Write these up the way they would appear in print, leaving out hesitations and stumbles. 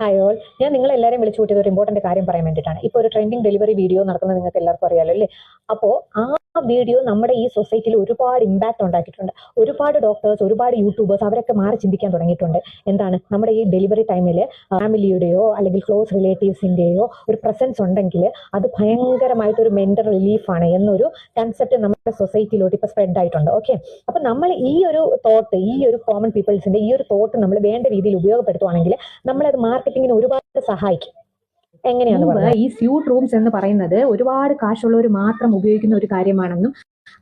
Hi all, ഞാൻ നിങ്ങളെല്ലാവരും വിളിച്ചു കൂട്ടിയത് ഒരു ഇമ്പോർട്ടന്റ് കാര്യം പറയാൻ വേണ്ടിയിട്ടാണ്. ഇപ്പോൾ ഒരു ട്രെൻഡിങ് ഡെലിവറി വീഡിയോ നടക്കുന്നത് നിങ്ങൾക്ക് എല്ലാവർക്കും അറിയാലോ അല്ലേ? അപ്പോൾ ആ വീഡിയോ നമ്മുടെ ഈ സൊസൈറ്റിയിൽ ഒരുപാട് ഇമ്പാക്ട് ഉണ്ടാക്കിയിട്ടുണ്ട്. ഒരുപാട് ഡോക്ടേഴ്സ്, ഒരുപാട് യൂട്യൂബേഴ്സ് അവരൊക്കെ മാറി ചിന്തിക്കാൻ തുടങ്ങിയിട്ടുണ്ട്. എന്താണ്, നമ്മുടെ ഈ ഡെലിവറി ടൈമിൽ ഫാമിലിയുടെയോ അല്ലെങ്കിൽ ക്ലോസ് റിലേറ്റീവ്സിൻ്റെയോ ഒരു പ്രസൻസ് ഉണ്ടെങ്കിൽ അത് ഭയങ്കരമായിട്ടൊരു മെന്റൽ റിലീഫാണ് എന്നൊരു കൺസെപ്റ്റ് നമ്മുടെ സൊസൈറ്റിയിലോട്ട് ഇപ്പോൾ സ്പ്രെഡ് ആയിട്ടുണ്ട്. ഓക്കെ, അപ്പൊ നമ്മൾ ഈ ഒരു തോട്ട്, ഈ ഒരു കോമൺ പീപ്പിൾസിന്റെ ഈ ഒരു തോട്ട് നമ്മൾ വേണ്ട രീതിയിൽ ഉപയോഗപ്പെടുത്തുവാണെങ്കിൽ നമ്മളത് മാർക്കറ്റിങ്ങിന് ഒരുപാട് സഹായിക്കും. എങ്ങനെയാണ് ഈ സ്യൂട്ട് റൂംസ് എന്ന് പറയുന്നത് ഒരുപാട് കാശുള്ളവർ മാത്രം ഉപയോഗിക്കുന്ന ഒരു കാര്യമാണെന്നും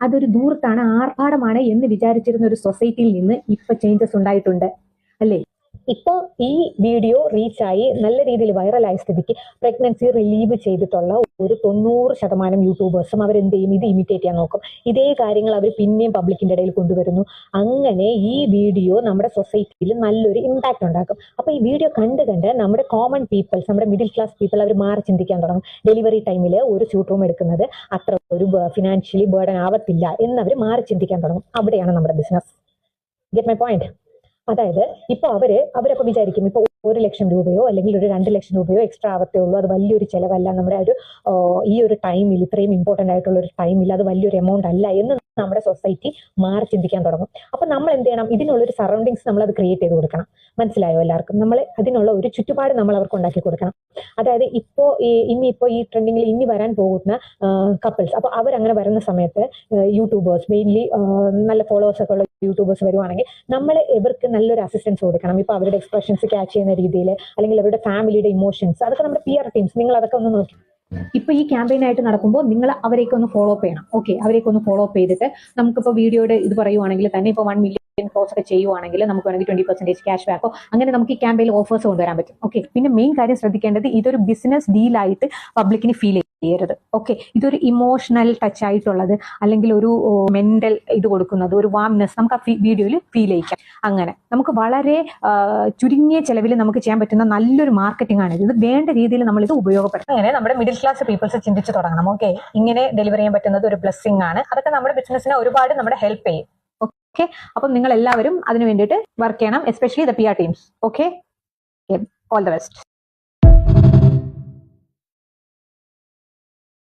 അതൊരു ദൂർത്താണ്, ആർഭാടമാണ് എന്ന് വിചാരിച്ചിരുന്ന ഒരു സൊസൈറ്റിയിൽ നിന്ന് ഇപ്പൊ ചേഞ്ചസ് ഉണ്ടായിട്ടുണ്ട് അല്ലേ? ഇപ്പോൾ ഈ വീഡിയോ റീച്ചായി നല്ല രീതിയിൽ വൈറലായ സ്ഥിതിക്ക് പ്രഗ്നൻസി റിലീവ് ചെയ്തിട്ടുള്ള ഒരു 90% യൂട്യൂബേഴ്സും അവരെന്ത് ചെയ്യും, ഇത് ഇമിറ്റേറ്റ് ചെയ്യാൻ നോക്കും. ഇതേ കാര്യങ്ങൾ അവർ പിന്നെയും പബ്ലിക്കിന്റെ ഇടയിൽ കൊണ്ടുവരുന്നു. അങ്ങനെ ഈ വീഡിയോ നമ്മുടെ സൊസൈറ്റിയിൽ നല്ലൊരു ഇമ്പാക്ട് ഉണ്ടാക്കും. അപ്പൊ ഈ വീഡിയോ കണ്ട് നമ്മുടെ കോമൺ പീപ്പിൾസ്, നമ്മുടെ മിഡിൽ ക്ലാസ് പീപ്പിൾ അവർ മാറി ചിന്തിക്കാൻ തുടങ്ങും. ഡെലിവറി ടൈമിൽ ഒരു സ്യൂട്ട് റൂം എടുക്കുന്നത് അത്ര ഒരു ഫിനാൻഷ്യലി ബേർഡൻ ആവത്തില്ല എന്നവർ മാറി ചിന്തിക്കാൻ തുടങ്ങും. അവിടെയാണ് നമ്മുടെ ബിസിനസ്. Get my point? അതായത് ഇപ്പൊ അവരപ്പോ വിചാരിക്കും, ഇപ്പൊ 1 ലക്ഷം രൂപയോ അല്ലെങ്കിൽ ഒരു 2 ലക്ഷം രൂപയോ എക്സ്ട്രാ ആവത്തേ ഉള്ളൂ, അത് വലിയൊരു ചെലവല്ല, നമ്മുടെ ഈ ഒരു ടൈമിൽ, ഇത്രയും ഇമ്പോർട്ടന്റ് ആയിട്ടുള്ള ഒരു ടൈമിൽ അത് വലിയൊരു എമൗണ്ട് അല്ല എന്ന് നമ്മുടെ സൊസൈറ്റി മാറി ചിന്തിക്കാൻ തുടങ്ങും. അപ്പൊ നമ്മൾ എന്ത് ചെയ്യണം, ഇതിനുള്ളൊരു സറൗണ്ടിങ്സ് നമ്മൾ അത് ക്രിയേറ്റ് ചെയ്ത് കൊടുക്കണം. മനസ്സിലായോ എല്ലാവർക്കും? നമ്മൾ അതിനുള്ള ഒരു ചുറ്റുപാട് നമ്മൾ അവർക്ക് ഉണ്ടാക്കി കൊടുക്കണം. അതായത് ഇനിയിപ്പോ ഈ ട്രെൻഡിങ്ങിൽ ഇനി വരാൻ പോകുന്ന കപ്പിൾസ്, അപ്പൊ അവരങ്ങനെ വരുന്ന സമയത്ത് യൂട്യൂബേഴ്സ്, മെയിൻലി നല്ല ഫോളോവേഴ്സ് ഒക്കെ ഉള്ള യൂട്യൂബേഴ്സ് വരുവാണെങ്കിൽ നമ്മൾ ഇവർക്ക് നല്ലൊരു അസിസ്റ്റൻസ് കൊടുക്കണം. ഇപ്പൊ അവരുടെ എക്സ്പ്രഷൻസ് ക്യാച്ച് ചെയ്യുന്ന രീതിയിൽ, അല്ലെങ്കിൽ അവരുടെ ഫാമിലിയുടെ ഇമോഷൻസ്, അതൊക്കെ നമ്മുടെ PR ടീംസ്, നിങ്ങൾ അതൊക്കെ ഒന്ന് നോക്കി. ഇപ്പൊ ഈ ക്യാമ്പയിൻ ആയിട്ട് നടക്കുമ്പോൾ നിങ്ങൾ അവരെയൊക്കെ ഒന്ന് ഫോളോ അപ്പ് ചെയ്യണം. ഓക്കെ, അവരെയൊക്കെ ഒന്ന് ഫോളോ അപ്പ് ചെയ്തിട്ട് നമുക്കിപ്പോൾ വീഡിയോയുടെ ഇത് പറയുവാണെങ്കിൽ തന്നെ ഇപ്പോൾ 1 മില്യൺ ക്രോസ് ഒക്കെ ചെയ്യുവാണെങ്കിൽ നമുക്ക് വേണമെങ്കിൽ 20% ക്യാഷ് ബാക്കോ അങ്ങനെ നമുക്ക് ഈ ക്യാമ്പയിൻ ഓഫേഴ്സ് കൊണ്ടുവരാൻ പറ്റും. ഓക്കെ, പിന്നെ മെയിൻ കാര്യം ശ്രദ്ധിക്കേണ്ടത്, ഇതൊരു ബിസിനസ് ഡീലായിട്ട് പബ്ലിക്കിന് ഫീൽ ചെയ്യരുത്. ഓക്കെ, ഇതൊരു ഇമോഷണൽ ടച്ച് ആയിട്ടുള്ളത്, അല്ലെങ്കിൽ ഒരു മെന്റൽ ഇത് കൊടുക്കുന്നത്, ഒരു വാംനെസ് നമുക്ക് ആ വീഡിയോയിൽ ഫീൽ ചെയ്യിക്കാം. അങ്ങനെ നമുക്ക് വളരെ ചുരുങ്ങിയ ചെലവിൽ നമുക്ക് ചെയ്യാൻ പറ്റുന്ന നല്ലൊരു മാർക്കറ്റിംഗ് ആണ് ഇത്. വേണ്ട രീതിയിൽ നമ്മൾ ഇത് ഉപയോഗപ്പെടുത്തും. അങ്ങനെ നമ്മുടെ മിഡിൽ ക്ലാസ് പീപ്പിൾസ് ചിന്തിച്ചു തുടങ്ങണം. ഓക്കെ, ഇങ്ങനെ ഡെലിവർ ചെയ്യാൻ പറ്റുന്നത് ഒരു ബ്ലെസ്സിംഗ് ആണ്. അതൊക്കെ നമ്മുടെ ബിസിനസ്സിനെ ഒരുപാട് നമ്മുടെ ഹെൽപ്പ് ചെയ്യും. ഓക്കെ, അപ്പം നിങ്ങൾ എല്ലാവരും അതിന് വേണ്ടിയിട്ട് വർക്ക് ചെയ്യണം, especially the PR teams. Okay, all the best.